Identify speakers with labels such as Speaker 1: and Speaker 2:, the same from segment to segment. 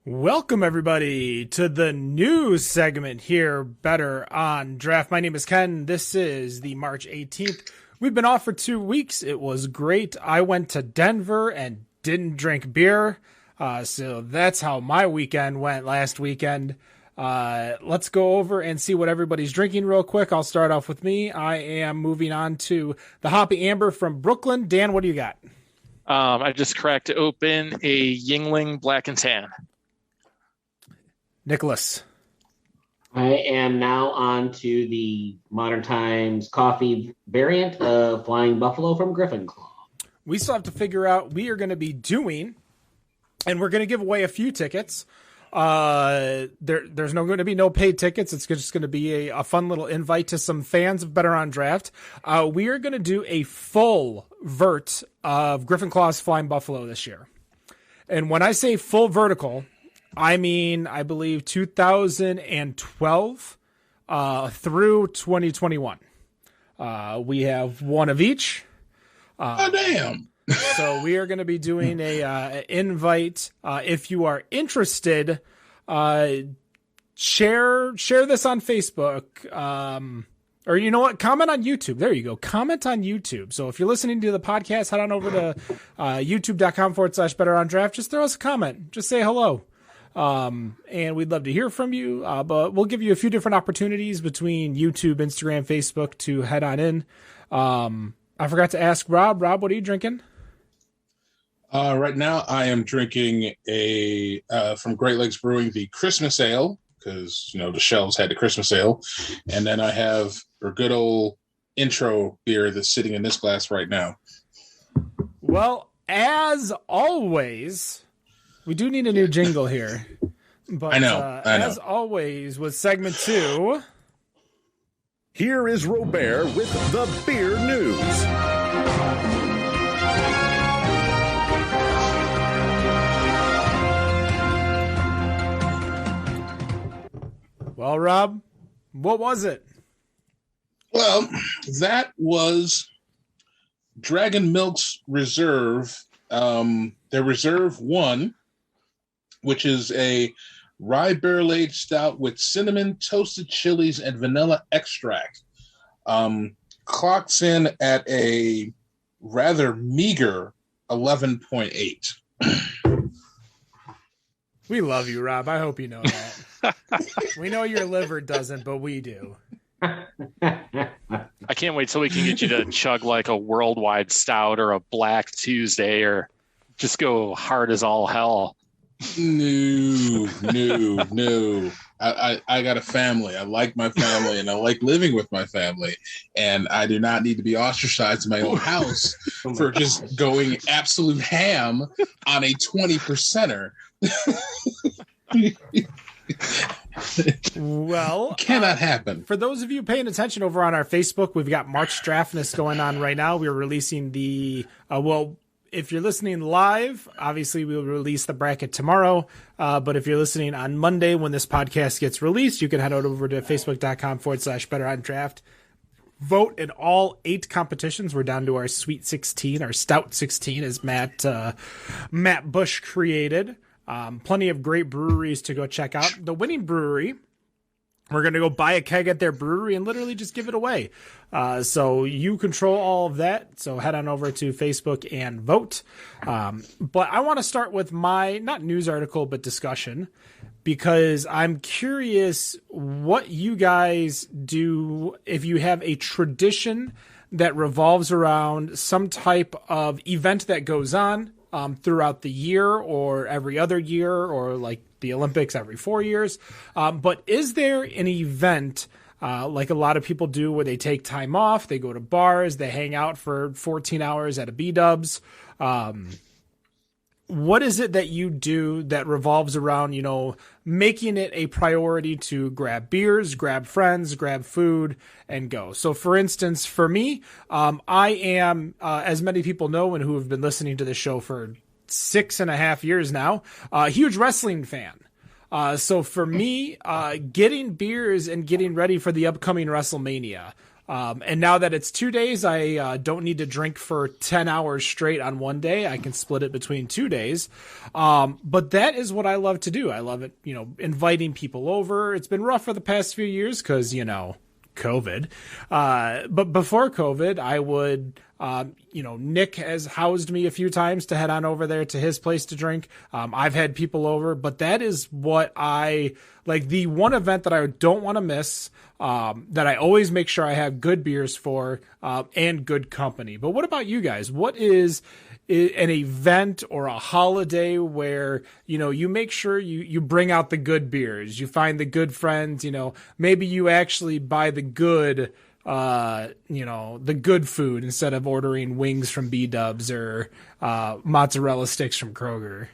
Speaker 1: Welcome, everybody, to the new segment here, Better on Draft. My name is Ken. This is the March 18th. We've been off for 2 weeks. It was great. I went to Denver and didn't drink beer. So that's how my weekend went last weekend. Let's go over and see what everybody's drinking real quick. I'll start off with me. I am moving on to the Hoppy Amber from Brooklyn. Dan, what do you got?
Speaker 2: I just cracked open a Yingling Black and Tan.
Speaker 1: Nicholas.
Speaker 3: I am now on to the Modern Times coffee variant of Flying Buffalo from Griffin Claw.
Speaker 1: We still have to figure out we are going to be doing, and we're going to give away a few tickets. There's going to be no paid tickets. It's just going to be a fun little invite to some fans of Better on Draft. We are going to do a full vert of Griffin Claw's Flying Buffalo this year. And when I say full vertical, I mean, I believe 2012 through 2021. We have one of each.
Speaker 4: Oh, damn.
Speaker 1: So we are going to be doing a invite. If you are interested, share this on Facebook. Or you know what? Comment on YouTube. There you go. Comment on YouTube. So if you're listening to the podcast, head on over to youtube.com/Better on Draft. Just throw us a comment. Just say hello. And we'd love to hear from you, but we'll give you a few different opportunities between YouTube, Instagram, Facebook to head on in. I forgot to ask Rob. Rob, what are you drinking?
Speaker 4: Right now I am drinking from Great Lakes Brewing, the Christmas Ale, because, the shelves had the Christmas Ale. And then I have a good old intro beer that's sitting in this glass right now.
Speaker 1: Well, as always, we do need a new jingle here. But
Speaker 4: I know.
Speaker 1: As always, with segment 2,
Speaker 5: here is Robert with the beer news.
Speaker 1: Well, Rob, what was it?
Speaker 4: Well, that was Dragon Milk's Reserve, their Reserve 1, which is a rye barrel-aged stout with cinnamon, toasted chilies, and vanilla extract. Clocks in at a rather meager 11.8.
Speaker 1: We love you, Rob. I hope you know that. We know your liver doesn't, but we do.
Speaker 2: I can't wait till we can get you to chug like a worldwide stout or a Black Tuesday or just go hard as all hell.
Speaker 4: No. I got a family. I like my family, and I like living with my family. And I do not need to be ostracized in my own house for just going absolute ham on a 20%er.
Speaker 1: Well,
Speaker 4: cannot happen.
Speaker 1: For those of you paying attention over on our Facebook, we've got March Draftness going on right now. We're releasing the if you're listening live, obviously we'll release the bracket tomorrow. But if you're listening on Monday when this podcast gets released, you can head over to facebook.com/Better on Draft. Vote in all 8 competitions. We're down to our Sweet 16, our Stout 16, as Matt Bush created. Plenty of great breweries to go check out. The winning brewery, we're going to go buy a keg at their brewery and literally just give it away. So you control all of that. So head on over to Facebook and vote. But I want to start with my, not news article, but discussion, because I'm curious what you guys do if you have a tradition that revolves around some type of event that goes on throughout the year or every other year, or like the Olympics every 4 years. But is there an event like a lot of people do where they take time off, they go to bars, they hang out for 14 hours at a B-dubs? What is it that you do that revolves around, making it a priority to grab beers, grab friends, grab food, and go? So, for instance, for me, I am, as many people know and who have been listening to the show for 6.5 years now, a huge wrestling fan. So for me, getting beers and getting ready for the upcoming WrestleMania, And now that it's 2 days, I don't need to drink for 10 hours straight on one day. I can split it between 2 days. But that is what I love to do. I love it, inviting people over. It's been rough for the past few years because, COVID. But before COVID, I would, Nick has housed me a few times to head on over there to his place to drink. I've had people over, but that is what I like. The one event that I don't want to miss, that I always make sure I have good beers for, and good company. But what about you guys? What is an event or a holiday where, you make sure you bring out the good beers, you find the good friends, maybe you actually buy the good, the good food instead of ordering wings from B-Dubs or, mozzarella sticks from Kroger.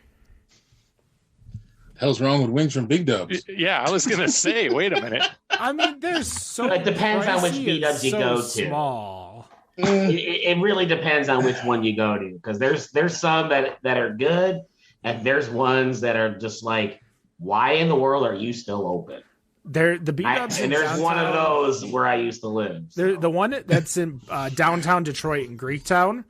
Speaker 4: Hell's wrong with wings from Big Dubs?
Speaker 2: Yeah, I was going to say, wait a minute.
Speaker 1: I mean, there's so
Speaker 3: It depends on which B-Dubs you go to.
Speaker 1: Small.
Speaker 3: It really depends on which one you go to, because there's some that are good, and there's ones that are just like, why in the world are you still open?
Speaker 1: The B-Dubs
Speaker 3: and there's one of those where I used to live. So.
Speaker 1: The one that's in downtown Detroit in Greektown.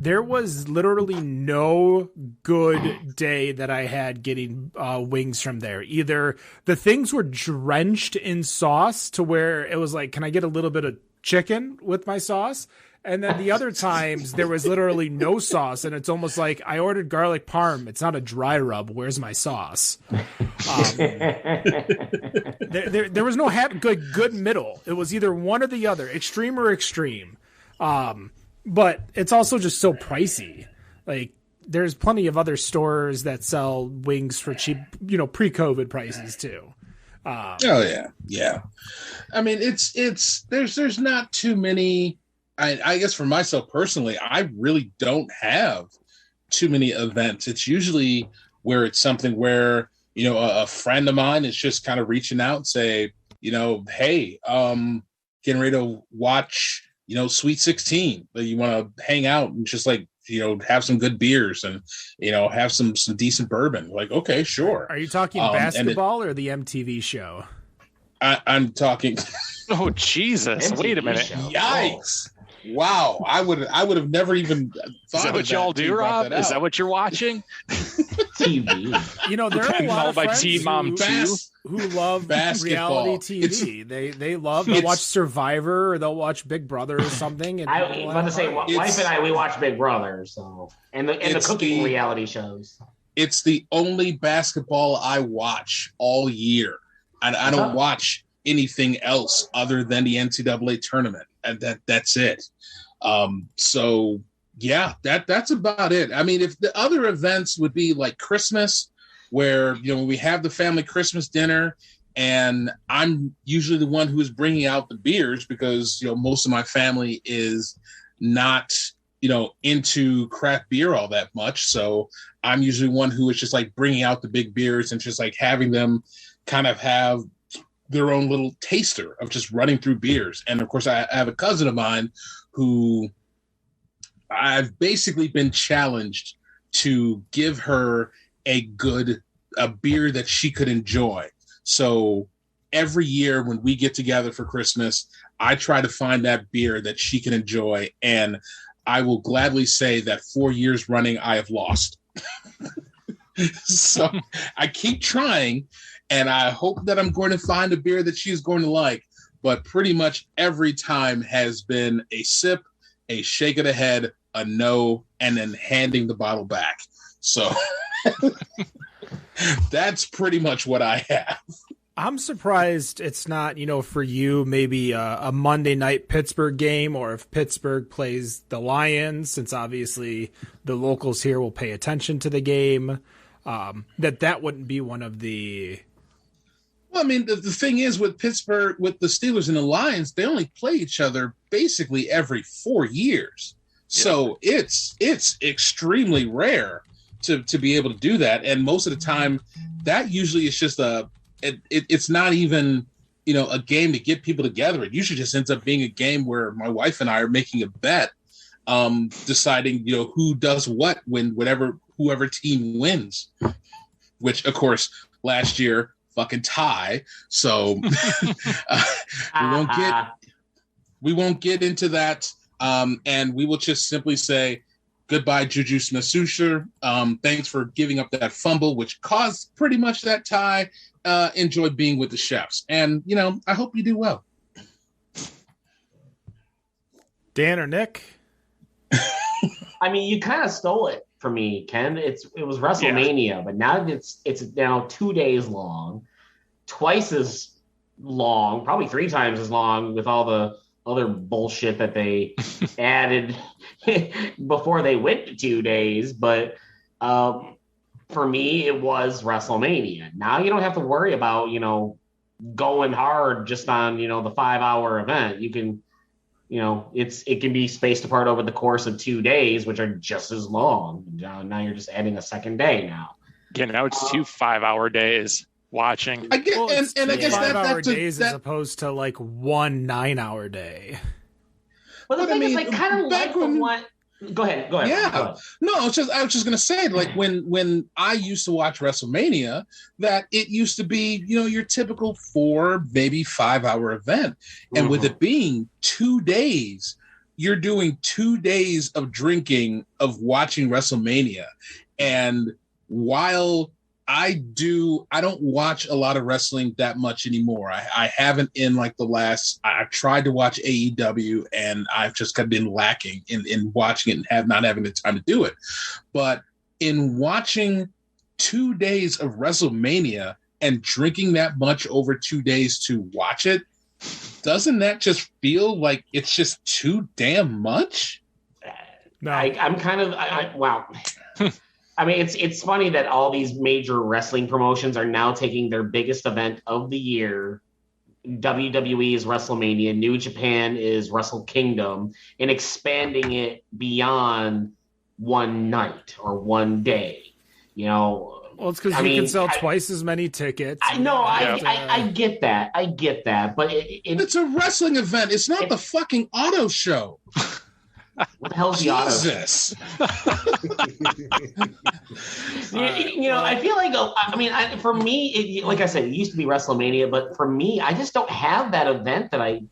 Speaker 1: There was literally no good day that I had getting wings from there. Either the things were drenched in sauce to where it was like, can I get a little bit of chicken with my sauce? And then the other times there was literally no sauce, and it's almost like I ordered garlic parm. It's not a dry rub. Where's my sauce? There was no good middle. It was either one or the other, extreme or extreme. But it's also just so pricey. Like, there's plenty of other stores that sell wings for cheap, pre-COVID prices too.
Speaker 4: Oh yeah. I mean, there's not too many. I guess for myself personally, I really don't have too many events. It's usually where it's something where, a friend of mine is just kind of reaching out and say, hey, getting ready to watch, Sweet 16, that you want to hang out and just like, have some good beers and, have some decent bourbon. Like, okay, sure.
Speaker 1: Are you talking basketball or the MTV show?
Speaker 4: I'm talking.
Speaker 2: Oh, Jesus.
Speaker 3: MTV
Speaker 2: Wait a minute.
Speaker 3: show.
Speaker 4: Yikes. Wow. I would have never even thought
Speaker 2: Is that what y'all do, Rob? Is that what you're watching?
Speaker 3: TV.
Speaker 1: There are a lot of friends
Speaker 2: Teen Mom
Speaker 1: who love
Speaker 4: basketball.
Speaker 1: reality TV. They'll watch Survivor or they'll watch Big Brother or something. And
Speaker 3: I was about to say, wife and I, we watch Big Brother, so and the cooking reality shows.
Speaker 4: It's the only basketball I watch all year, and I don't watch anything else other than the NCAA tournament, and that's it. So yeah, that's about it. I mean, if the other events would be like Christmas, where we have the family Christmas dinner, and I'm usually the one who is bringing out the beers because most of my family is not into craft beer all that much, so I'm usually one who is just like bringing out the big beers and just like having them kind of have their own little taster of just running through beers. And of course, I have a cousin of mine who I've basically been challenged to give her a beer that she could enjoy. So every year when we get together for Christmas, I try to find that beer that she can enjoy. And I will gladly say that 4 years running, I have lost. So I keep trying, and I hope that I'm going to find a beer that she's going to like. But pretty much every time has been a sip, a shake of the head, a no, and then handing the bottle back. So that's pretty much what I have.
Speaker 1: I'm surprised it's not, for you, maybe a Monday night Pittsburgh game, or if Pittsburgh plays the Lions, since obviously the locals here will pay attention to the game, that wouldn't be one of the...
Speaker 4: Well, I mean, the thing is with Pittsburgh, with the Steelers and the Lions, they only play each other basically every 4 years. Yeah. So it's extremely rare to be able to do that. And most of the time, that usually is just it's not even, a game to get people together. It usually just ends up being a game where my wife and I are making a bet, deciding, who does what when whoever team wins, which of course last year, fucking tie. So we won't get, We won't get into that. And we will just simply say goodbye, Juju Smith-Schuster. Thanks for giving up that fumble, which caused pretty much that tie. Enjoy being with the chefs. And, I hope you do well.
Speaker 1: Dan or Nick?
Speaker 3: I mean, you kind of stole it from me, Ken. It was WrestleMania, but now it's now 2 days long, twice as long, probably 3 times as long with all the other bullshit that they added before they went to 2 days. But for me, it was WrestleMania. Now you don't have to worry about, going hard just on, the 5-hour event. You can, it can be spaced apart over the course of 2 days, which are just as long. Now you're just adding a second day now.
Speaker 2: Yeah, now it's 2 5-hour days watching.
Speaker 1: I guess 5-hour days as opposed to like 1 9-hour day.
Speaker 3: Well, the thing is, like, kind of like the one. Go ahead.
Speaker 4: Yeah.
Speaker 3: Go ahead.
Speaker 4: No, I was just gonna say, like, when I used to watch WrestleMania, that it used to be, your typical 4, maybe 5-hour event. And with it being 2 days, you're doing 2 days of drinking, of watching WrestleMania. And while I don't watch a lot of wrestling that much anymore. I haven't in like I tried to watch AEW and I've just been lacking in watching it and not having the time to do it. But in watching 2 days of WrestleMania and drinking that much over 2 days to watch it, doesn't that just feel like it's just too damn much?
Speaker 3: No, I'm kind of, wow. I mean, it's funny that all these major wrestling promotions are now taking their biggest event of the year. WWE is WrestleMania, New Japan is Wrestle Kingdom, and expanding it beyond one night or one day.
Speaker 1: Well, it's because you can sell twice as many tickets.
Speaker 3: I know, I get that. I get that. But
Speaker 4: it's a wrestling event. It's not the fucking auto show.
Speaker 3: What the hell's the auto?
Speaker 4: Jesus.
Speaker 3: I feel like, for me, like I said, it used to be WrestleMania, but for me, I just don't have that event that I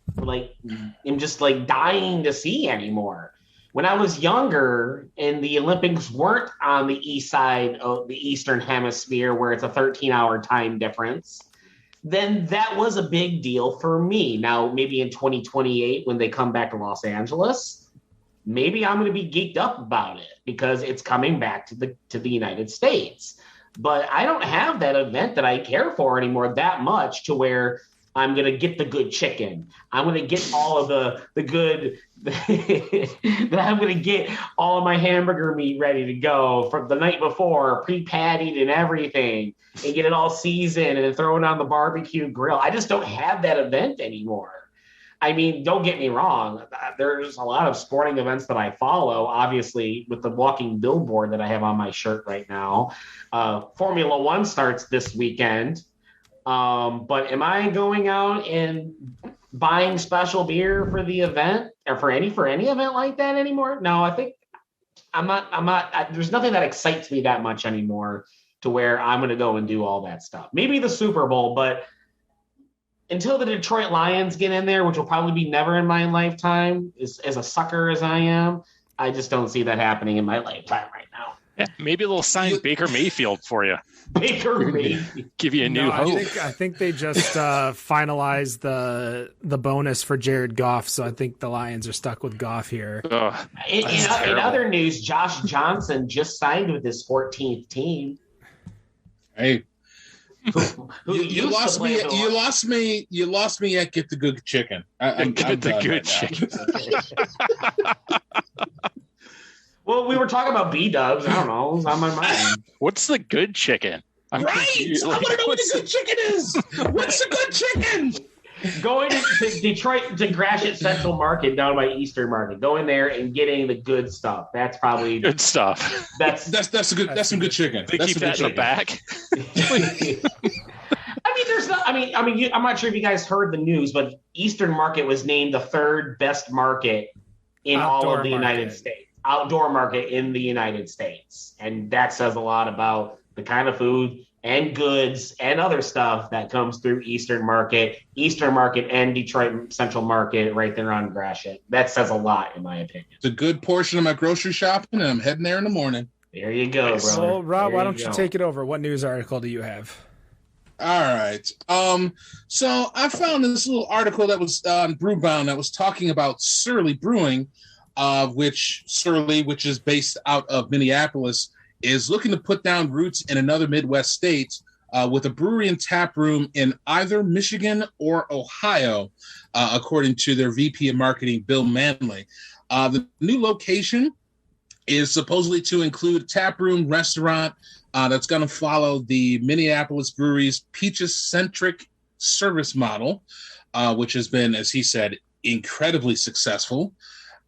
Speaker 3: am just like dying to see anymore. When I was younger and the Olympics weren't on the east side of the Eastern Hemisphere, where it's a 13-hour time difference, then that was a big deal for me. Now, maybe in 2028, when they come back to Los Angeles, maybe I'm going to be geeked up about it because it's coming back to the United States. But I don't have that event that I care for anymore that much to where I'm going to get the good chicken. I'm going to get all of the good that I'm going to get all of my hamburger meat ready to go from the night before, pre-pattied and everything, and get it all seasoned and throw it on the barbecue grill. I just don't have that event anymore. I mean, don't get me wrong. There's a lot of sporting events that I follow, obviously, with the walking billboard that I have on my shirt right now. Formula One starts this weekend. But am I going out and buying special beer for the event or for any event like that anymore? No, I think I'm not. There's nothing that excites me that much anymore to where I'm going to go and do all that stuff. Maybe the Super Bowl, but until the Detroit Lions get in there, which will probably be never in my lifetime, as a sucker as I am, I just don't see that happening in my lifetime right now.
Speaker 2: Yeah, maybe they'll sign Baker Mayfield for you.
Speaker 3: Baker Mayfield.
Speaker 2: Give you a new hope.
Speaker 1: I think they just finalized the bonus for Jared Goff, so I think the Lions are stuck with Goff here.
Speaker 3: In other news, Josh Johnson just signed with his 14th team.
Speaker 4: Hey. You lost me at get the good chicken.
Speaker 2: Get the good chicken.
Speaker 3: Well, we were talking about B-dubs. I don't know. It was on my mind.
Speaker 2: What's the good chicken?
Speaker 4: I'm confused. I want to know what the good chicken is. What's the good chicken?
Speaker 3: Going to Detroit to Gratiot Central Market down by Eastern Market. Going there and getting the good stuff. That's probably
Speaker 2: good stuff.
Speaker 4: That's some good chicken.
Speaker 2: They keep that in the back.
Speaker 3: I'm not sure if you guys heard the news, but Eastern Market was named the 3rd best market in all of the United States. Outdoor market in the United States. And that says a lot about the kind of food and goods and other stuff that comes through Eastern Market and Detroit Central Market right there on Gratiot. That says a lot, in my opinion.
Speaker 4: It's a good portion of my grocery shopping, and I'm heading there in the morning.
Speaker 3: There you go, brother.
Speaker 1: Well, Rob, why don't you take it over? What news article do you have?
Speaker 4: All right. So I found this little article that was on Brewbound that was talking about Surly Brewing, which is based out of Minneapolis, is looking to put down roots in another Midwest state with a brewery and tap room in either Michigan or Ohio, according to their VP of Marketing, Bill Manley. The new location is supposedly to include a tap room, restaurant, that's going to follow the Minneapolis Brewery's Peaches-centric service model, which has been, as he said, incredibly successful.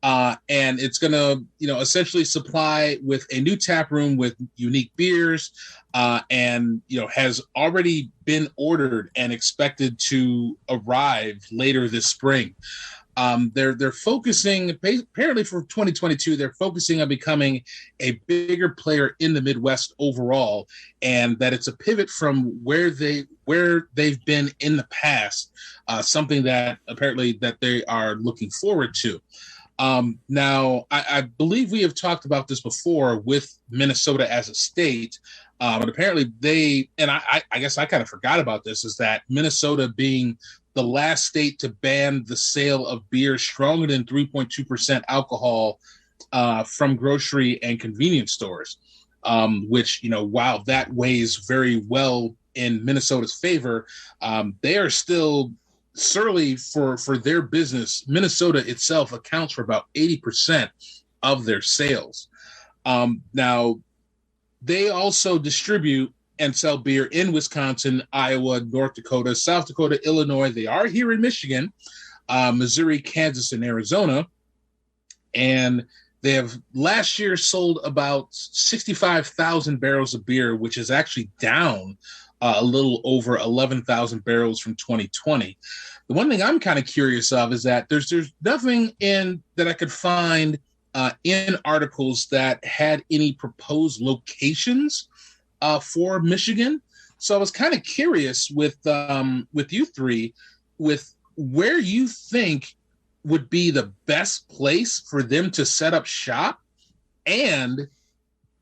Speaker 4: And it's going to, essentially supply with a new tap room with unique beers, and, has already been ordered and expected to arrive later this spring. They're focusing, apparently for 2022, they're focusing on becoming a bigger player in the Midwest overall, and that it's a pivot from where they've been in the past, something that apparently that they are looking forward to. Now, I believe we have talked about this before with Minnesota as a state, but apparently I guess I kind of forgot about this, is that Minnesota being the last state to ban the sale of beer stronger than 3.2% alcohol from grocery and convenience stores, which, while that weighs very well in Minnesota's favor, they are still Surly for their business. Minnesota itself accounts for about 80% of their sales. Now, they also distribute and sell beer in Wisconsin, Iowa, North Dakota, South Dakota, Illinois. They are here in Michigan, Missouri, Kansas, and Arizona. And they have last year sold about 65,000 barrels of beer, which is actually down a little over 11,000 barrels from 2020. The one thing I'm kind of curious of is that there's nothing in that I could find in articles that had any proposed locations for Michigan. So I was kind of curious with you three, with where you think would be the best place for them to set up shop, and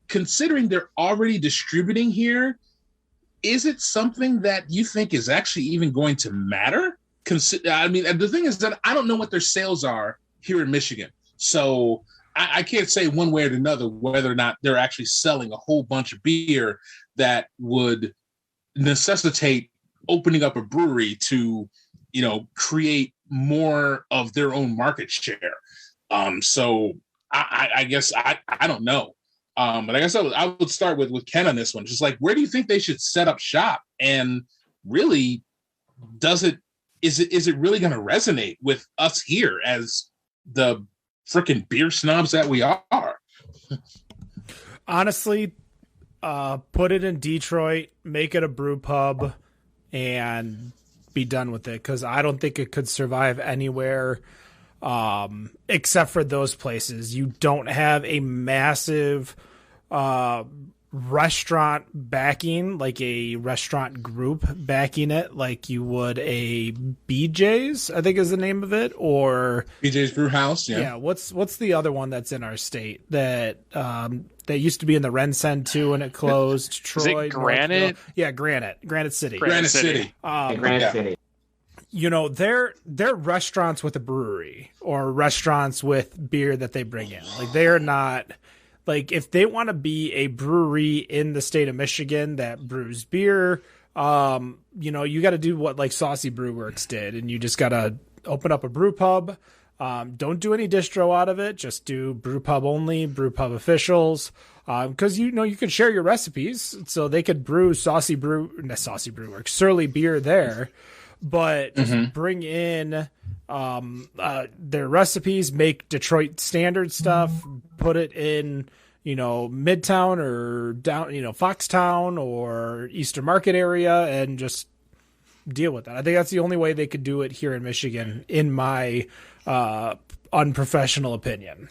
Speaker 4: considering they're already distributing here, is it something that you think is actually even going to matter? I mean, the thing is that I don't know what their sales are here in Michigan, so I can't say one way or another whether or not they're actually selling a whole bunch of beer that would necessitate opening up a brewery to, create more of their own market share. So I guess I don't know. But I guess I would start with Ken on this one. Just like, where do you think they should set up shop? And really, is it really going to resonate with us here as the freaking beer snobs that we are?
Speaker 1: Honestly, put it in Detroit, make it a brew pub, and be done with it. Because I don't think it could survive anywhere except for those places. You don't have a massive restaurant backing, like a restaurant group backing it, like you would a BJ's, I think is the name of it, or
Speaker 4: BJ's Brew House. Yeah.
Speaker 1: What's the other one that's in our state that that used to be in the Rensen too, and it closed? Troy,
Speaker 2: is it Granite?
Speaker 1: Granite City.
Speaker 4: Granite City.
Speaker 3: Granite City.
Speaker 1: They're restaurants with a brewery or restaurants with beer that they bring in. Like, they're not. Like, if they want to be a brewery in the state of Michigan that brews beer, you got to do what like Saucy Brewworks did, and you just got to open up a brew pub. Don't do any distro out of it. Just do brew pub only, brew pub officials, because you could share your recipes, so they could brew Saucy Brewworks, Surly beer there, but just bring in their recipes, make Detroit standard stuff, put it in, Midtown or down, Foxtown or Eastern Market area, and just deal with that. I think that's the only way they could do it here in Michigan, in my unprofessional opinion.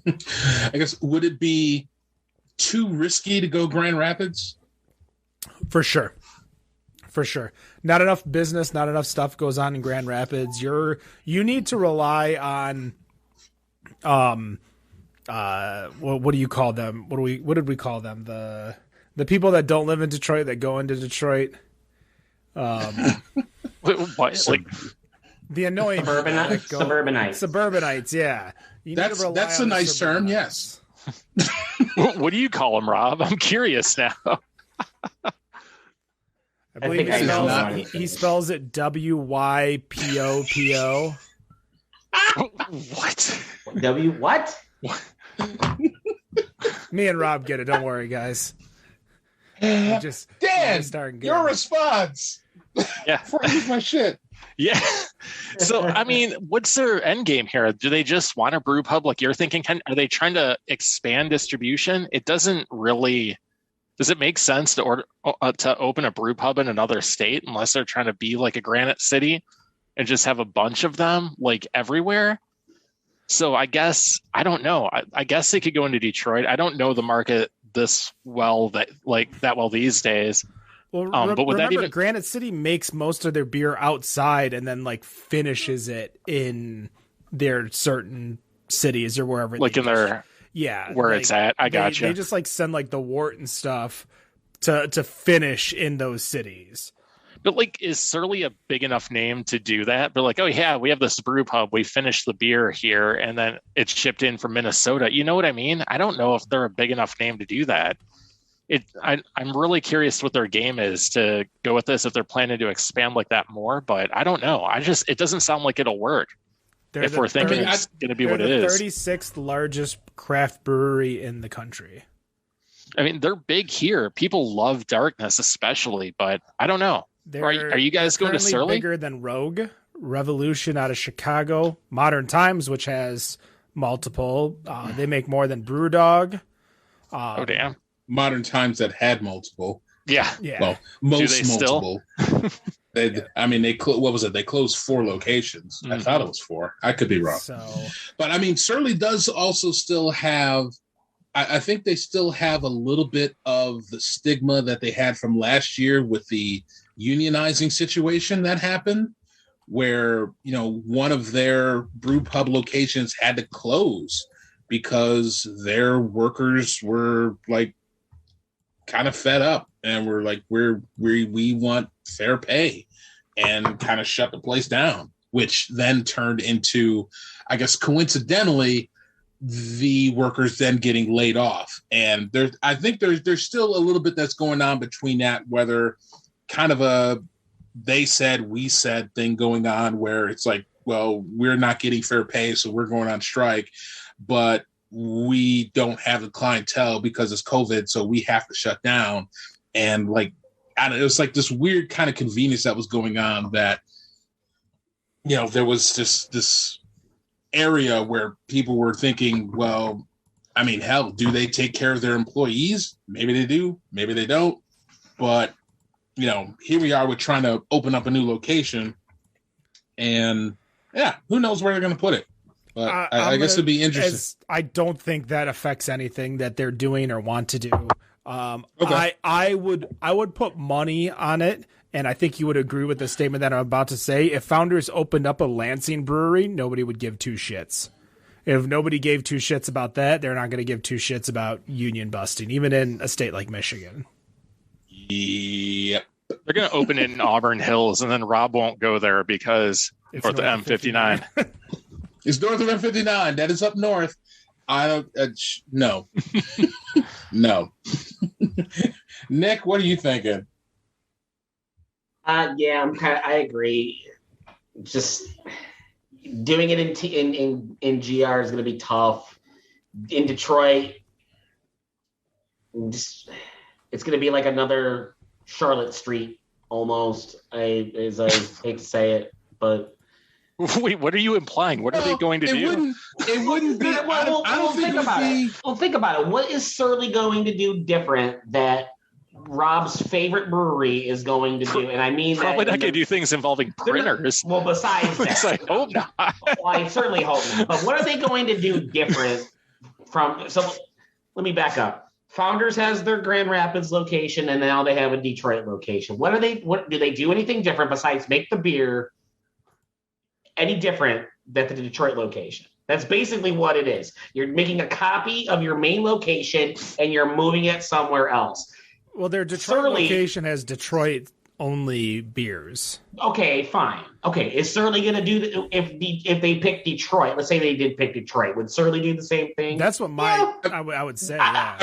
Speaker 4: I guess, would it be too risky to go Grand Rapids?
Speaker 1: For sure. For sure. Not enough business, not enough stuff goes on in Grand Rapids. You need to rely on what do you call them? What did we call them? The people that don't live in Detroit that go into Detroit.
Speaker 2: What? Like
Speaker 1: the annoying
Speaker 3: suburbanites,
Speaker 1: yeah.
Speaker 4: That's a nice term, yes.
Speaker 2: What do you call them, Rob? I'm curious now.
Speaker 1: I believe he spells it WYPOPO.
Speaker 2: What?
Speaker 3: What?
Speaker 1: Me and Rob get it. Don't worry, guys.
Speaker 4: Dan, your response.
Speaker 2: Yeah.
Speaker 4: Before I use my shit.
Speaker 2: Yeah. So, I mean, what's their end game here? Do they just want a brew pub like you're thinking? Are they trying to expand distribution? It doesn't really. Does it make sense to open a brew pub in another state unless they're trying to be like a Granite City and just have a bunch of them like everywhere? So I guess, I don't know. I guess they could go into Detroit. I don't know the market this well these days.
Speaker 1: Well,
Speaker 2: but would
Speaker 1: remember, Granite City makes most of their beer outside and then like finishes it in their certain cities or wherever.
Speaker 2: Like in their...
Speaker 1: Yeah,
Speaker 2: where it's at. I got you.
Speaker 1: They just like send like the wort and stuff to finish in those cities.
Speaker 2: But like, is Surly a big enough name to do that? But like, oh yeah, we have this brew pub. We finished the beer here, and then it's shipped in from Minnesota. You know what I mean? I don't know if they're a big enough name to do that. I'm really curious what their game is to go with this if they're planning to expand like that more. But I don't know. It doesn't sound like it'll work. If we're thinking it's going to be what it is.
Speaker 1: 36th largest craft brewery in the country.
Speaker 2: I mean, they're big here. People love darkness, especially, but I don't know. Are you guys going to Surly?
Speaker 1: Bigger than Rogue, Revolution out of Chicago, Modern Times, which has multiple. They make more than Brewdog.
Speaker 2: Oh, damn.
Speaker 4: Modern Times that had multiple.
Speaker 2: Yeah.
Speaker 4: Well, most multiple. They what was it? They closed 4 locations. Mm-hmm. I thought it was 4. I could be wrong. But I mean, Surly does also still have. I think they still have a little bit of the stigma that they had from last year with the unionizing situation that happened, where one of their brew pub locations had to close because their workers were like kind of fed up and were like, we want fair pay, and kind of shut the place down, which then turned into, I guess, coincidentally, the workers then getting laid off. And I think there's still a little bit that's going on between that, whether kind of a they said, we said thing going on where it's like, well, we're not getting fair pay, so we're going on strike, but we don't have the clientele because it's COVID, so we have to shut down. And like, it was like this weird kind of convenience that was going on that, there was this area where people were thinking, well, I mean, hell, do they take care of their employees? Maybe they do, maybe they don't. But, here we are with trying to open up a new location, and yeah, who knows where they're going to put it. But I guess it'd be interesting.
Speaker 1: I don't think that affects anything that they're doing or want to do.
Speaker 4: Okay.
Speaker 1: I would put money on it, and I think you would agree with the statement that I'm about to say. If Founders opened up a Lansing brewery, nobody would give 2 shits. If nobody gave 2 shits about that, they're not going to give 2 shits about union busting, even in a state like Michigan.
Speaker 4: Yep.
Speaker 2: They're going to open it in Auburn Hills, and then Rob won't go there because it's north of M59.
Speaker 4: It's north of M59. That is up north. I don't. No. No. Nick, what are you thinking?
Speaker 3: Yeah, I agree. Just doing it in GR is going to be tough. In Detroit, it's going to be like another Charlotte Street almost. I hate to say it, but.
Speaker 2: Wait, what are you implying? What are they going to do?
Speaker 3: It wouldn't be. Well, think about it. What is Surly going to do different that Rob's favorite brewery is going to do? And I mean,
Speaker 2: probably not going to do things involving printers.
Speaker 3: Well, besides that,
Speaker 2: I hope not.
Speaker 3: Well, I certainly hope not. But what are they going to do different from? So let me back up. Founders has their Grand Rapids location, and now they have a Detroit location. What do they do anything different besides make the beer any different than the Detroit location? That's basically what it is. You're making a copy of your main location and you're moving it somewhere else.
Speaker 1: Well, their Detroit location has Detroit only beers.
Speaker 3: Okay, fine. Okay, is Surly going to do if they pick Detroit? Let's say they did pick Detroit. Would Surly do the same thing?
Speaker 1: That's what I would say. Yeah.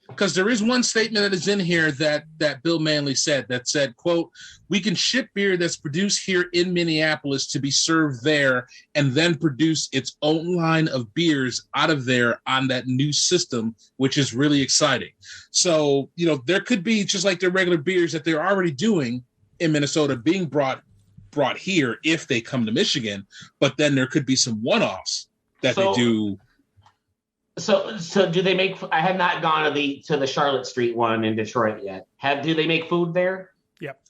Speaker 4: Because there is one statement that is in here that Bill Manley said that said, quote, "We can ship beer that's produced here in Minneapolis to be served there and then produce its own line of beers out of there on that new system, which is really exciting." So, there could be just like their regular beers that they're already doing in Minnesota being brought here if they come to Michigan, but then there could be some one-offs that they do.
Speaker 3: So do they make? I have not gone to the Charlotte Street one in Detroit yet. Do they make food there?
Speaker 1: Yep.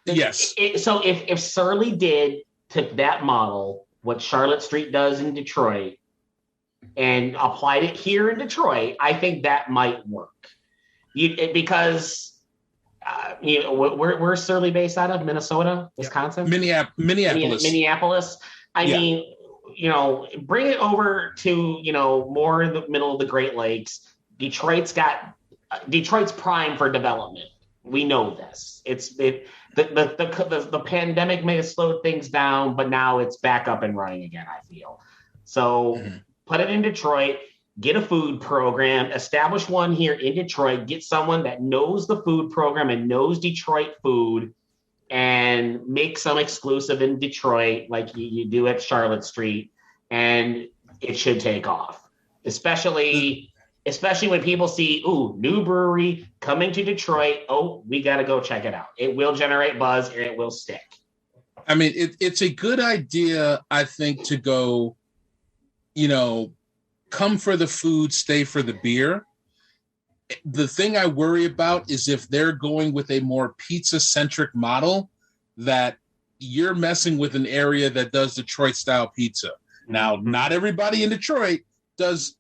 Speaker 4: Yes.
Speaker 3: So if Surly took that model, what Charlotte Street does in Detroit, and applied it here in Detroit, I think that might work. Because where's Surly based out of? Minnesota, Wisconsin,
Speaker 4: Minneapolis.
Speaker 3: I mean. Bring it over to, more in the middle of the Great Lakes. Detroit's prime for development. We know this. The pandemic may have slowed things down, but now it's back up and running again, I feel. So put it in Detroit, get a food program, establish one here in Detroit, get someone that knows the food program and knows Detroit food, and make some exclusive in Detroit like you do at Charlotte Street, and it should take off. Especially when people see, new brewery coming to Detroit. Oh, we got to go check it out. It will generate buzz and it will stick.
Speaker 4: I mean, it's a good idea, I think, to go, come for the food, stay for the beer. The thing I worry about is if they're going with a more pizza-centric model, that you're messing with an area that does Detroit-style pizza. Now, not everybody in Detroit does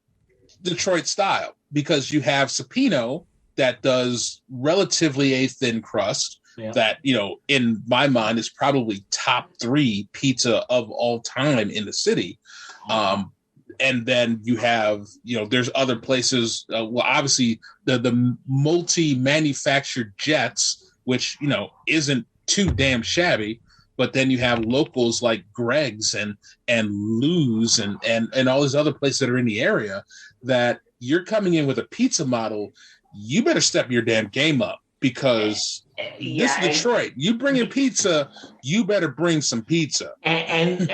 Speaker 4: Detroit style, because you have Supino that does relatively a thin crust that, in my mind is probably top 3 pizza of all time in the city. And then you have, there's other places. Obviously, the multi-manufactured Jets, which, isn't too damn shabby. But then you have locals like Greg's and Lou's and all these other places that are in the area that you're coming in with a pizza model. You better step your damn game up, because this is Detroit. You bring in pizza, you better bring some pizza.
Speaker 3: And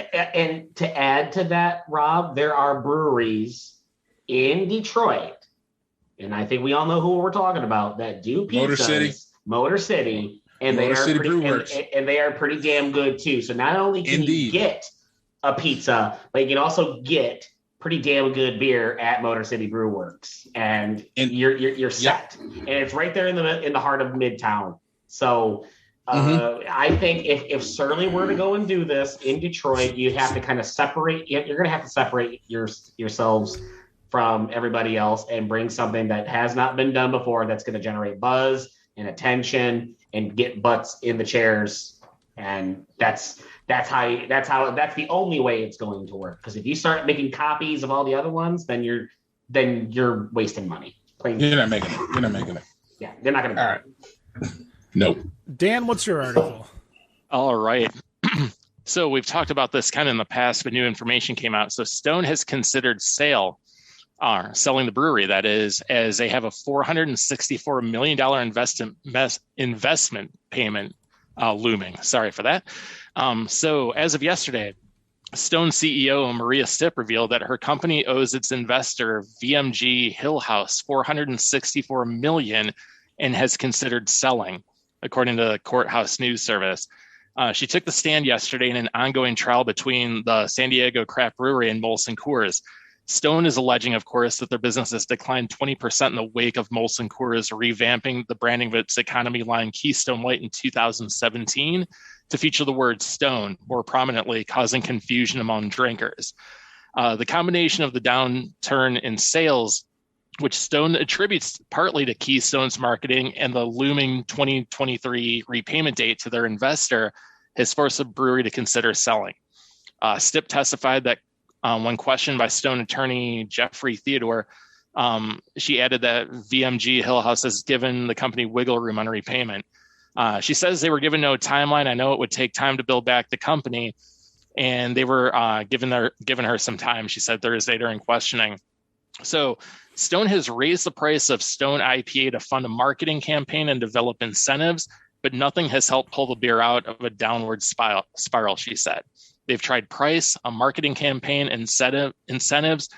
Speaker 3: to add to that, Rob, there are breweries in Detroit, and I think we all know who we're talking about, that do pizzas. Motor City. And they are pretty damn good too. So not only can you get a pizza, but you can also get pretty damn good beer at Motor City Brew Works, and you're set. And it's right there in the heart of Midtown. So I think if Surly were to go and do this in Detroit, you have to kind of separate. You're going to have to separate yourselves from everybody else and bring something that has not been done before, that's going to generate buzz and attention and get butts in the chairs. And that's the only way it's going to work. Because if you start making copies of all the other ones, then you're wasting money.
Speaker 4: You're not making it.
Speaker 3: Yeah, they're not going to.
Speaker 4: All right. Nope.
Speaker 1: Dan, what's your article?
Speaker 2: All right. So we've talked about this kind of in the past, but new information came out. So Stone has considered selling the brewery, that is, as they have a $464 million investment payment looming. Sorry for that. So as of yesterday, Stone CEO Maria Stipp revealed that her company owes its investor VMG Hillhouse $464 million and has considered selling, according to the Courthouse News Service. She took the stand yesterday in an ongoing trial between the San Diego Craft Brewery and Molson Coors. Stone is alleging, of course, that their business has declined 20% in the wake of Molson Coors revamping the branding of its economy line Keystone Light in 2017 to feature the word Stone more prominently, causing confusion among drinkers. The combination of the downturn in sales, which Stone attributes partly to Keystone's marketing and the looming 2023 repayment date to their investor, has forced the brewery to consider selling. Stipp testified that when questioned by Stone attorney Jeffrey Theodore, she added that VMG Hillhouse has given the company wiggle room on repayment. She says they were given no timeline. I know it would take time to build back the company, and they were given her some time, she said Thursday during questioning. So Stone has raised the price of Stone IPA to fund a marketing campaign and develop incentives, but nothing has helped pull the beer out of a downward spiral, she said. They've tried price, a marketing campaign, incentives,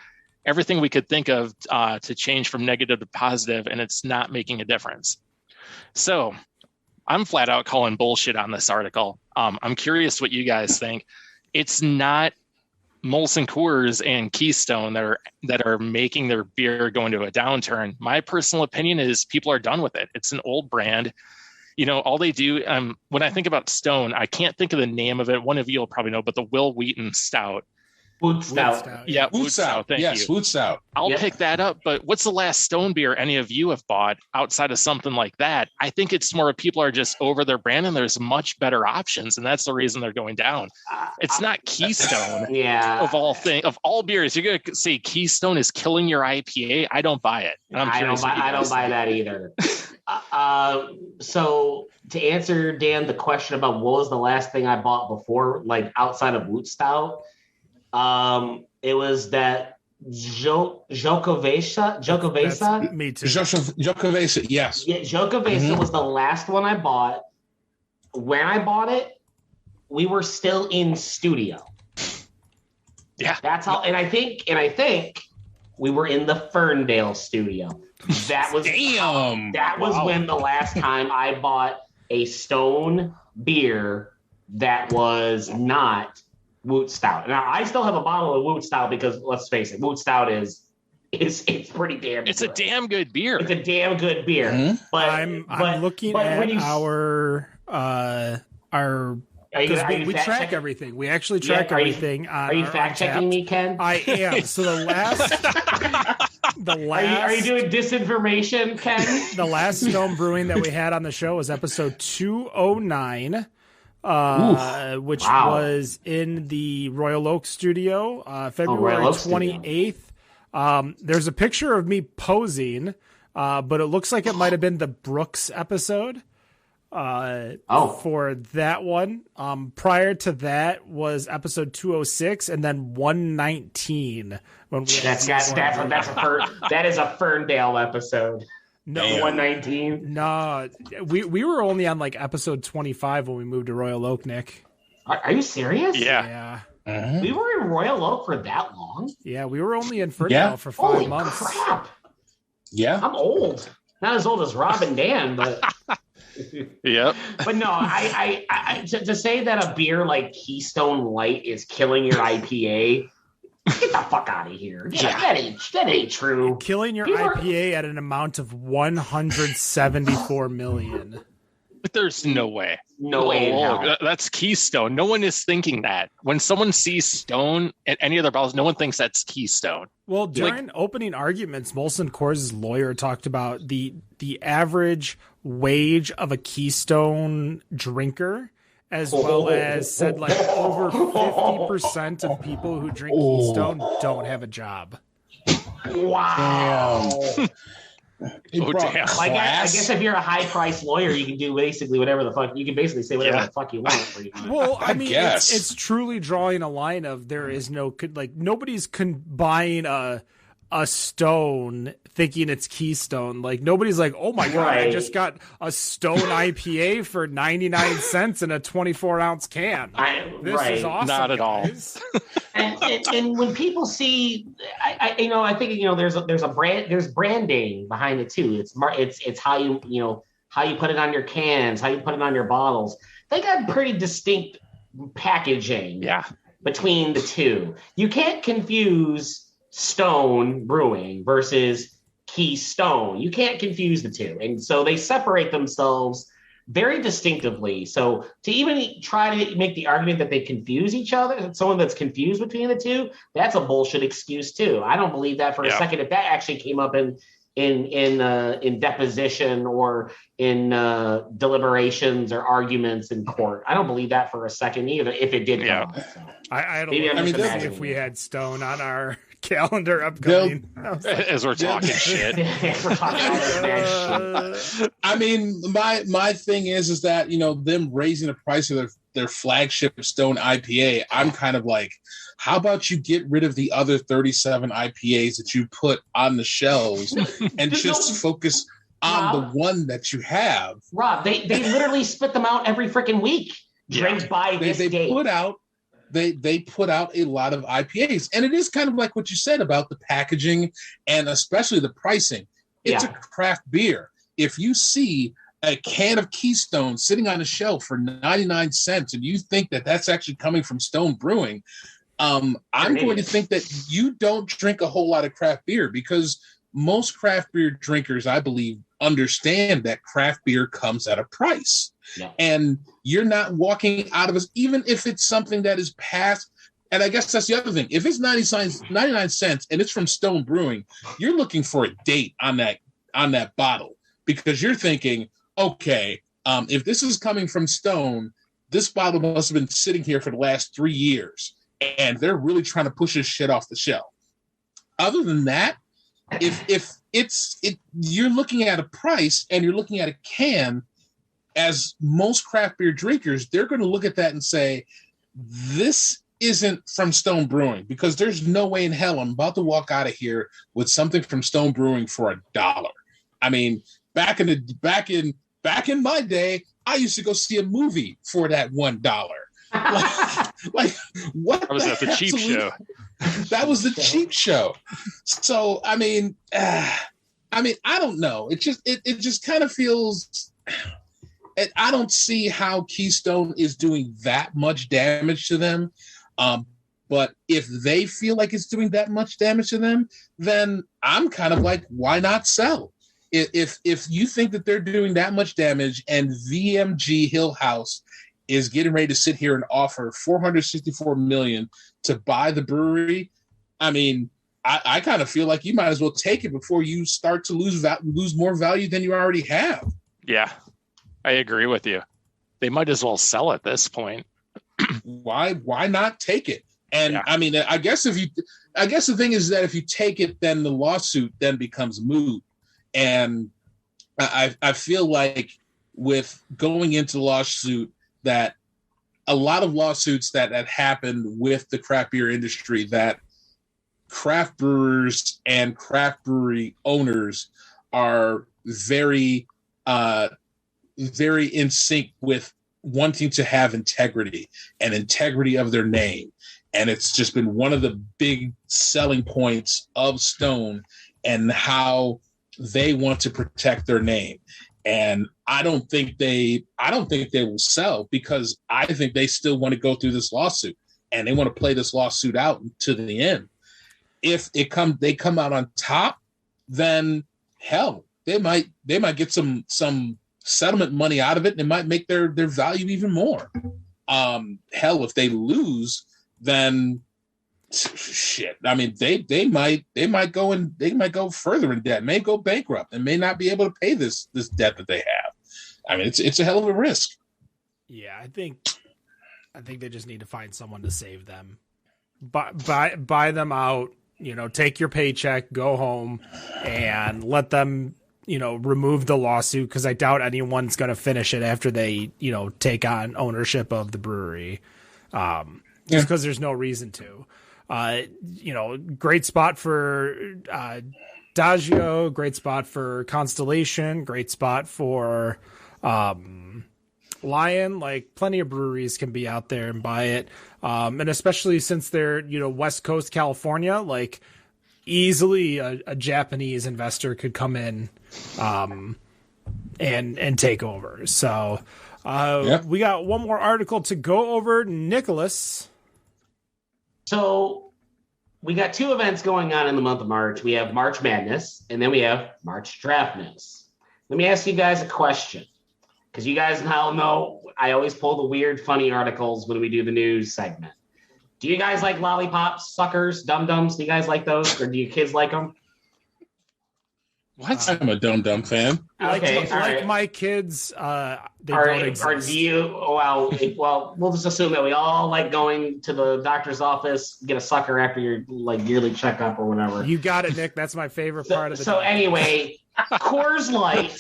Speaker 2: everything we could think of to change from negative to positive, and it's not making a difference. So I'm flat out calling bullshit on this article. I'm curious what you guys think. It's not Molson Coors and Keystone that are making their beer go into a downturn. My personal opinion is people are done with it. It's an old brand. You know, all they do, when I think about Stone, I can't think of the name of it. One of you will probably know, but the Will Wheaton Stout.
Speaker 3: Wood Stout.
Speaker 2: Yeah, Wood Stout. Thank you.
Speaker 4: Wood Stout.
Speaker 2: I'll pick that up. But what's the last Stone beer any of you have bought outside of something like that? I think it's more people are just over their brand and there's much better options. And that's the reason they're going down. It's not Keystone. Of all beers, you're going to say Keystone is killing your IPA. I don't buy it.
Speaker 3: I don't buy that either. So to answer, Dan, the question about what was the last thing I bought before, like outside of Woot Stout, it was that Jokavesa.
Speaker 1: Me too.
Speaker 4: Jokavesa, yes.
Speaker 3: Yeah, Jokavesa was the last one I bought. When I bought it, we were still in studio.
Speaker 2: Yeah.
Speaker 3: That's how, and I think we were in the Ferndale studio. That was when the last time I bought a Stone beer that was not Woot Stout. Now I still have a bottle of Woot Stout because let's face it, Woot Stout is it's pretty damn.
Speaker 2: It's good. A damn good beer.
Speaker 3: It's a damn good beer.
Speaker 4: Mm-hmm.
Speaker 3: But
Speaker 1: I'm looking at our. We track everything. We actually track everything.
Speaker 3: Are you fact checking me, Ken?
Speaker 1: I am. So the last.
Speaker 3: Are you doing disinformation, Ken?
Speaker 1: The last Stone Brewing that we had on the show was episode 209. Which was in the Royal Oak studio, February 28th. There's a picture of me posing, but it looks like it might have been the Brooks episode for that one. Prior to that was episode 206 and then 119.
Speaker 3: That is a Ferndale episode.
Speaker 1: No,
Speaker 3: 119.
Speaker 1: No, we were only on like episode 25 when we moved to Royal Oak, Nick.
Speaker 3: Are you serious?
Speaker 1: Yeah.
Speaker 3: We were in Royal Oak for that long?
Speaker 1: Yeah, we were only in Ferndale for 5 months.
Speaker 3: Holy crap.
Speaker 4: Yeah.
Speaker 3: I'm old. Not as old as Rob and Dan, but...
Speaker 2: Yep.
Speaker 3: But no, I to say that a beer like Keystone Light is killing your IPA... Get the fuck out of here. That ain't true.
Speaker 1: Killing your IPA at an amount of 174 million.
Speaker 2: But there's no way.
Speaker 3: No way in hell.
Speaker 2: That's Keystone. No one is thinking that. When someone sees Stone at any other bottles, no one thinks that's Keystone.
Speaker 1: Well, during opening arguments, Molson Coors' lawyer talked about the average wage of a Keystone drinker, as well as said like over 50% of people who drink Keystone don't have a job.
Speaker 3: Wow.
Speaker 2: Damn.
Speaker 3: I guess if you're a high-priced lawyer, you can do basically whatever the fuck. You can basically say whatever the fuck you want.
Speaker 1: Well, I mean, it's truly drawing a line of there is no nobody's buying a Stone thinking it's Keystone. Like nobody's like, oh my god, I just got a Stone IPA for 99 cents in a 24-ounce can. This is awesome.
Speaker 2: Not at all.
Speaker 3: and when people see, I think there's branding behind it too. It's how you put it on your cans, how you put it on your bottles. They got pretty distinct packaging. Between the two, you can't confuse Stone Brewing versus Keystone. You can't confuse the two. And so they separate themselves very distinctively. So to even try to make the argument that they confuse each other, someone that's confused between the two, that's a bullshit excuse too. I don't believe that for a second. If that actually came up in deposition or in deliberations or arguments in court, I don't believe that for a second either. If it did come up, so.
Speaker 1: I don't know if we had Stone on our calendar upcoming.
Speaker 2: As we're talking shit.
Speaker 4: I mean, my thing is that, them raising the price of their flagship Stone IPA, I'm kind of like, how about you get rid of the other 37 IPAs that you put on the shelves and just focus on the one that you have?
Speaker 3: Rob, they literally spit them out every freaking week. Drinks by this date.
Speaker 4: They put out a lot of IPAs, and it is kind of like what you said about the packaging and especially the pricing. It's a craft beer. If you see a can of Keystone sitting on a shelf for 99 cents and you think that that's actually coming from Stone Brewing, I'm going to think that you don't drink a whole lot of craft beer, because most craft beer drinkers, I believe, understand that craft beer comes at a price. Yeah. And you're not walking out of it, even if it's something that is past. And I guess that's the other thing. If it's 99 cents and it's from Stone Brewing, you're looking for a date on that bottle, because you're thinking, okay, if this is coming from Stone, this bottle must have been sitting here for the last 3 years, and they're really trying to push this shit off the shelf. Other than that, if you're looking at a price and you're looking at a can, as most craft beer drinkers, they're going to look at that and say, this isn't from Stone Brewing, because there's no way in hell I'm about to walk out of here with something from Stone Brewing for $1. I mean, back in my day, I used to go see a movie for that $1. like what?
Speaker 2: I was at the cheap show.
Speaker 4: That was the cheap show. So I mean, I don't know. It just kind of feels. I don't see how Keystone is doing that much damage to them. But if they feel like it's doing that much damage to them, then I'm kind of like, why not sell? If you think that they're doing that much damage, and VMG Hill House is getting ready to sit here and offer $464 million to buy the brewery, I mean, I kind of feel like you might as well take it before you start to lose more value than you already have.
Speaker 2: Yeah, I agree with you. They might as well sell at this point.
Speaker 4: Why not take it? And I mean, I guess the thing is that if you take it, then the lawsuit then becomes moot. And I feel like with going into the lawsuit, that a lot of lawsuits that happened with the craft beer industry, that craft brewers and craft brewery owners are very, very in sync with wanting to have integrity of their name. And it's just been one of the big selling points of Stone and how they want to protect their name. And I don't think they will sell, because I think they still want to go through this lawsuit, and they want to play this lawsuit out to the end. If they come out on top, then hell, they might get some settlement money out of it, and it might make their value even more. Hell, if they lose, then shit. I mean, they might go further in debt, may go bankrupt, and may not be able to pay this debt that they have. I mean, it's a hell of a risk.
Speaker 1: Yeah, I think they just need to find someone to save them. Buy them out, take your paycheck, go home, and let them, remove the lawsuit, because I doubt anyone's going to finish it after they, take on ownership of the brewery. Just because there's no reason to. Great spot for Diageo, great spot for Constellation, great spot for Lion. Like, plenty of breweries can be out there and buy it. And especially since they're, West Coast California, like, easily a Japanese investor could come in and take over. So we got one more article to go over. Nicholas.
Speaker 3: So we got two events going on in the month of March. We have March Madness, and then we have March Draftness. Let me ask you guys a question. because you guys now know I always pull the weird, funny articles when we do the news segment. Do you guys like lollipops, suckers, dum-dums? Do you guys like those, or do your kids like them?
Speaker 2: What?
Speaker 4: I'm a Dum fan.
Speaker 3: Okay,
Speaker 1: like my kids, they don't exist.
Speaker 3: Or do you? Well, we'll just assume that we all like going to the doctor's office, get a sucker after your like yearly checkup or whatever.
Speaker 1: You got it, Nick. That's my favorite part of the.
Speaker 3: So anyway, Coors Light,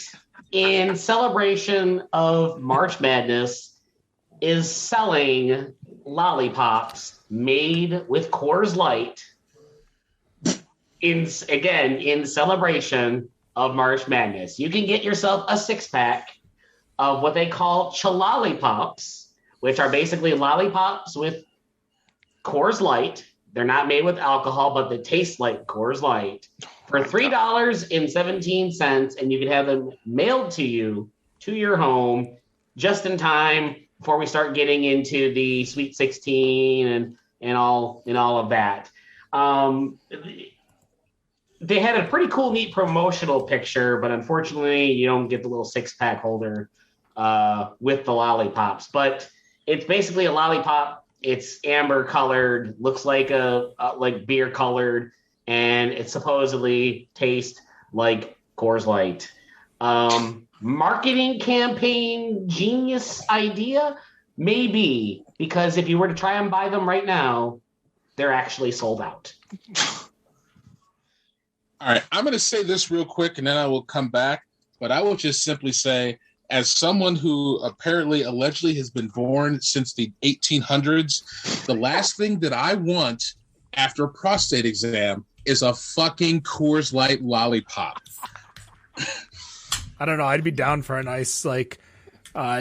Speaker 3: in celebration of March Madness, is selling lollipops made with Coors Light in celebration of March Madness. You can get yourself a 6-pack of what they call Chalollipops, which are basically lollipops with Coors Light. They're not made with alcohol, but they taste like Coors Light for $3.17, and you can have them mailed to you to your home just in time before we start getting into the Sweet 16 and all of that. They had a pretty cool, neat promotional picture, but unfortunately, you don't get the little 6-pack holder with the lollipops. But it's basically a lollipop. It's amber colored, looks like like beer colored, and it supposedly tastes like Coors Light. Marketing campaign genius idea? Maybe, because if you were to try and buy them right now, they're actually sold out.
Speaker 4: All right, I'm going to say this real quick, and then I will come back. But I will just simply say, as someone who allegedly has been born since the 1800s, the last thing that I want after a prostate exam is a fucking Coors Light lollipop.
Speaker 1: I don't know. I'd be down for a nice, like,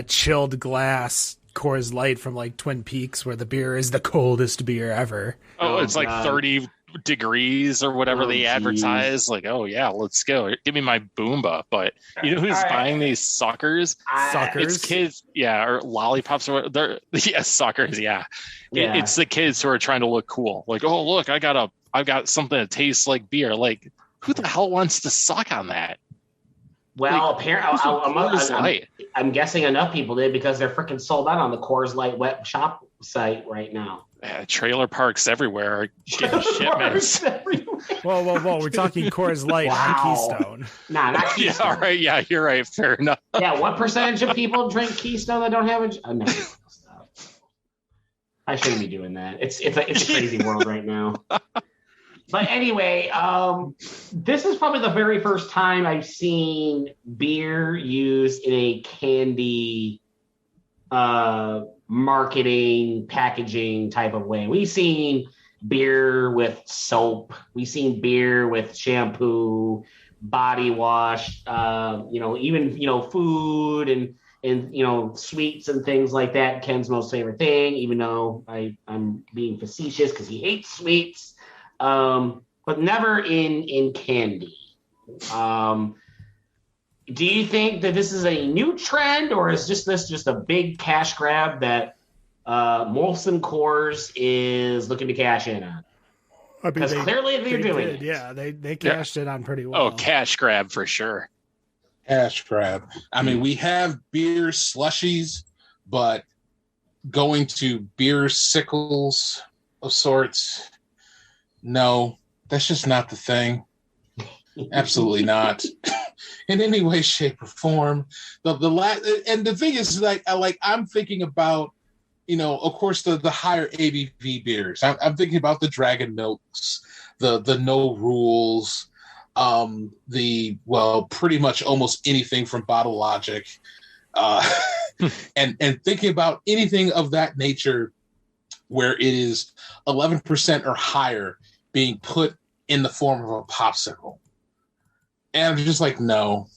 Speaker 1: chilled glass Coors Light from, like, Twin Peaks, where the beer is the coldest beer ever.
Speaker 2: Oh, it's like 30 degrees or whatever they advertise. Like, oh, yeah, let's go. Give me my Boomba. But you know who's buying these suckers?
Speaker 1: Suckers?
Speaker 2: It's kids, yeah, or lollipops. Or suckers, yeah. It's the kids who are trying to look cool. Like, oh, look, I've got something that tastes like beer. Like, who the hell wants to suck on that?
Speaker 3: Well,
Speaker 2: like,
Speaker 3: apparently, I'm guessing enough people did because they're freaking sold out on the Coors Light web shop site right now.
Speaker 2: Trailer parks everywhere are getting shipments.
Speaker 1: Whoa. We're talking Coors Light, not Keystone.
Speaker 3: Nah, not Keystone.
Speaker 2: Yeah, all right. Yeah, you're right. Fair enough.
Speaker 3: Yeah, what percentage of people drink Keystone that don't have no. I shouldn't be doing that. It's a crazy world right now. But anyway, this is probably the very first time I've seen beer used in a candy marketing, packaging type of way. We've seen beer with soap. We've seen beer with shampoo, body wash, even food and sweets and things like that. Ken's most favorite thing, even though I'm being facetious because he hates sweets. But never in candy. Do you think that this is a new trend, or is this just a big cash grab that Molson Coors is looking to cash in on? Because clearly they're doing it.
Speaker 1: Yeah, they cashed in on pretty well.
Speaker 2: Oh, cash grab for sure.
Speaker 4: Cash grab. I mean, we have beer slushies, but going to beer sickles of sorts, no, that's just not the thing. Absolutely not. In any way, shape, or form. And the thing is, I'm thinking about, of course, the higher ABV beers. I'm thinking about the Dragon Milks, the No Rules, pretty much almost anything from Bottle Logic, and thinking about anything of that nature where it is 11% or higher being put in the form of a popsicle. And I'm just like, no.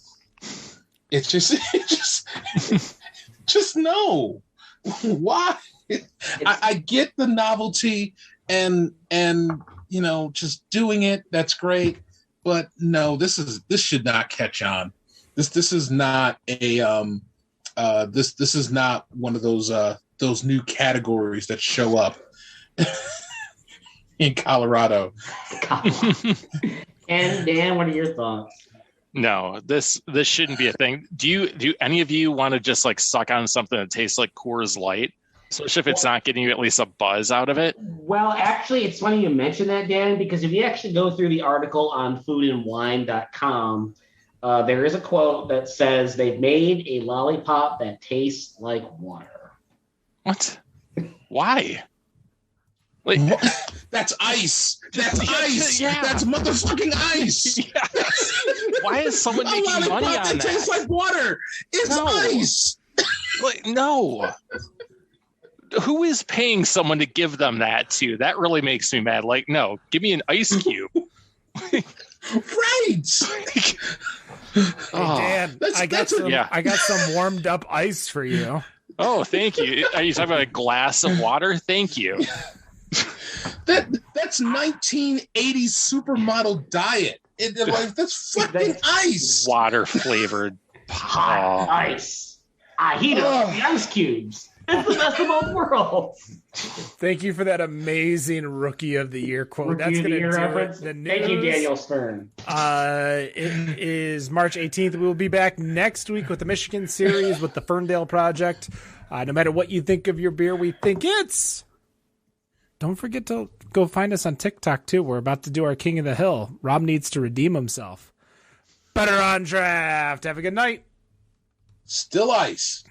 Speaker 4: It's just no. Why? I get the novelty and just doing it. That's great. But no, this should not catch on. This is not a this is not one of those new categories that show up in Colorado.
Speaker 3: And Dan, what are your thoughts?
Speaker 2: No, this shouldn't be a thing. Do any of you want to just like suck on something that tastes like Coors Light, especially if it's not getting you at least a buzz out of it?
Speaker 3: Well, actually, it's funny you mention that, Dan, because if you actually go through the article on foodandwine.com, there is a quote that says they've made a lollipop that tastes like water.
Speaker 2: What? Why? Like,
Speaker 4: that's ice. That's ice.
Speaker 2: Yeah.
Speaker 4: That's motherfucking ice.
Speaker 2: Yeah. Why is someone making money on that?
Speaker 4: It tastes like water. It's ice.
Speaker 2: Like, no. Who is paying someone to give them that too? That really makes me mad. Like, no, give me an ice cube.
Speaker 4: Right.
Speaker 1: Hey, Dan, I got some warmed up ice for you.
Speaker 2: Oh, thank you. Are you talking about a glass of water? Thank you.
Speaker 4: That's 1980s supermodel diet. That's fucking ice.
Speaker 2: Water flavored
Speaker 3: hot ice. I heat up the ice cubes. It's the best of both worlds.
Speaker 1: Thank you for that amazing Rookie of the Year quote. That's going to do it. The news,
Speaker 3: thank you, Daniel Stern.
Speaker 1: It is March 18th. We will be back next week with the Michigan series with the Ferndale Project. No matter what you think of your beer, we think it's... Don't forget to go find us on TikTok, too. We're about to do our King of the Hill. Rob needs to redeem himself. Better on draft. Have a good night.
Speaker 4: Still ice.